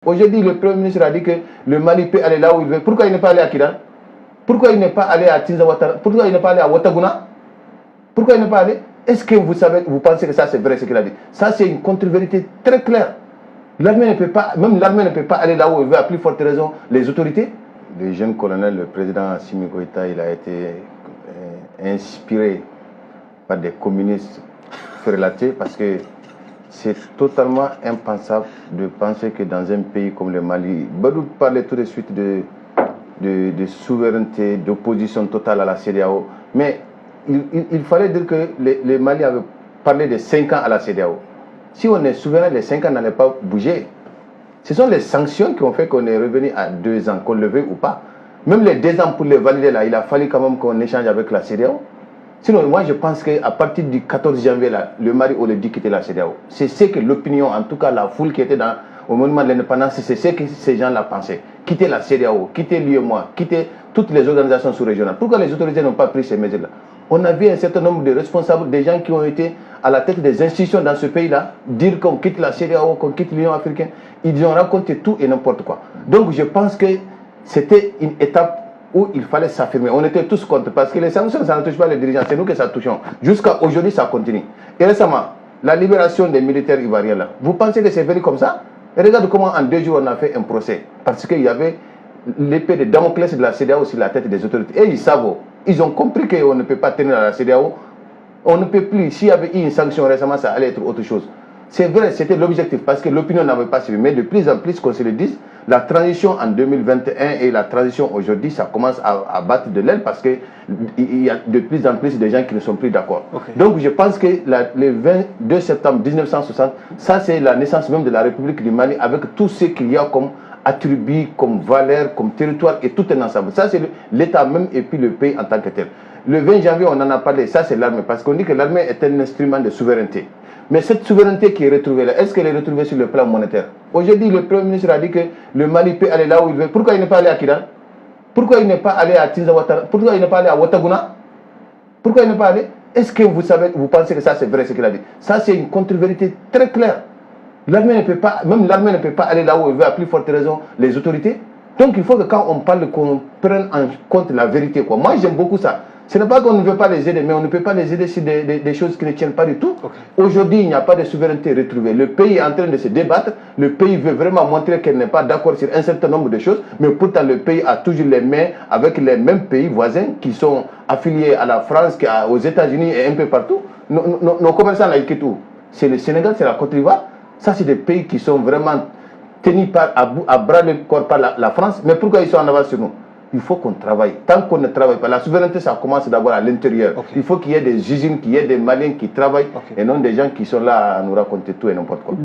Aujourd'hui, le Premier ministre a dit que le Mali peut aller là où il veut. Pourquoi il n'est pas allé à Kidal? Pourquoi il n'est pas allé à Tinzawatara? Pourquoi il n'est pas allé à Wataguna? Pourquoi il n'est pas allé? Est-ce que vous pensez que ça c'est vrai ce qu'il a dit? Ça c'est une contre-vérité très claire. L'armée ne peut pas, même l'armée ne peut pas aller là où il veut, à plus forte raison les autorités. Le jeune colonel, le président Assimi Goïta, il a été inspiré par des communistes relatés parce que c'est totalement impensable de penser que dans un pays comme le Mali, Badou parlait tout de suite de souveraineté, d'opposition totale à la CEDEAO, mais il fallait dire que le Mali avait parlé de 5 ans à la CEDEAO. Si on est souverain, les 5 ans n'allaient pas bouger. Ce sont les sanctions qui ont fait qu'on est revenu à 2 ans, qu'on le veuille ou pas. Même les 2 ans pour les valider là, il a fallu quand même qu'on échange avec la CEDEAO. Sinon, moi je pense qu'à partir du 14 janvier, là, le Mali aurait dû quitter la CEDEAO. C'est ce que l'opinion, en tout cas la foule qui était au monument de l'indépendance, c'est ce que ces gens-là pensaient. Quitter la CEDEAO, quitter l'UEMOA, quitter toutes les organisations sous-régionales. Pourquoi les autorités n'ont pas pris ces mesures-là? On a vu un certain nombre de responsables, des gens qui ont été à la tête des institutions dans ce pays-là, dire qu'on quitte la CEDEAO, qu'on quitte l'Union africaine. Ils ont raconté tout et n'importe quoi. Donc je pense que c'était une étape où il fallait s'affirmer. On était tous contre, parce que les sanctions, ça ne touche pas les dirigeants, c'est nous que ça touche. Jusqu'à aujourd'hui, ça continue. Et récemment, la libération des militaires ivoiriens là, vous pensez que c'est venu comme ça? Et regarde comment en 2 jours on a fait un procès. Parce qu'il y avait l'épée de Damoclès de la CEDEAO sur la tête des autorités. Et ils savent, ils ont compris qu'on ne peut pas tenir à la CEDEAO. On ne peut plus, s'il y avait eu une sanction récemment, ça allait être autre chose. C'est vrai, c'était l'objectif, parce que l'opinion n'avait pas suivi. Mais de plus en plus, qu'on se le dise, la transition en 2021 et la transition aujourd'hui, ça commence à battre de l'aile, parce qu'il y a de plus en plus de gens qui ne sont plus d'accord. Okay. Donc je pense que le 22 septembre 1960, ça c'est la naissance même de la République du Mali, avec tout ce qu'il y a comme attributs, comme valeurs, comme territoire, et tout un ensemble. Ça c'est l'État même et puis le pays en tant que tel. Le 20 janvier, on en a parlé, ça c'est l'armée, parce qu'on dit que l'armée est un instrument de souveraineté. Mais cette souveraineté qui est retrouvée là, est-ce qu'elle est retrouvée sur le plan monétaire? Aujourd'hui, le Premier ministre a dit que le Mali peut aller là où il veut. Pourquoi il n'est pas allé à Kidal? Pourquoi il n'est pas allé à Tinzawatara? Pourquoi il n'est pas allé à Wataguna? Pourquoi il n'est pas allé? Est-ce que vous pensez que ça c'est vrai ce qu'il a dit? Ça c'est une contre-vérité très claire. L'armée ne peut pas, même l'armée ne peut pas aller là où il veut, à plus forte raison les autorités. Donc il faut que quand on parle, qu'on prenne en compte la vérité, quoi. Moi j'aime beaucoup ça. Ce n'est pas qu'on ne veut pas les aider, mais on ne peut pas les aider sur des choses qui ne tiennent pas du tout. Okay. Aujourd'hui, il n'y a pas de souveraineté retrouvée. Le pays est en train de se débattre. Le pays veut vraiment montrer qu'elle n'est pas d'accord sur un certain nombre de choses. Mais pourtant, le pays a toujours les mains avec les mêmes pays voisins qui sont affiliés à la France, aux États-Unis et un peu partout. Nos commerçants, là, ils quittent où? C'est le Sénégal, c'est la Côte d'Ivoire. Ça, c'est des pays qui sont vraiment tenus à bras le corps par la France. Mais pourquoi ils sont en avance sur nous? Il faut qu'on travaille. Tant qu'on ne travaille pas, la souveraineté, ça commence d'abord à l'intérieur. Okay. Il faut qu'il y ait des usines, qu'il y ait des Maliens qui travaillent, okay, et non des gens qui sont là à nous raconter tout et n'importe quoi.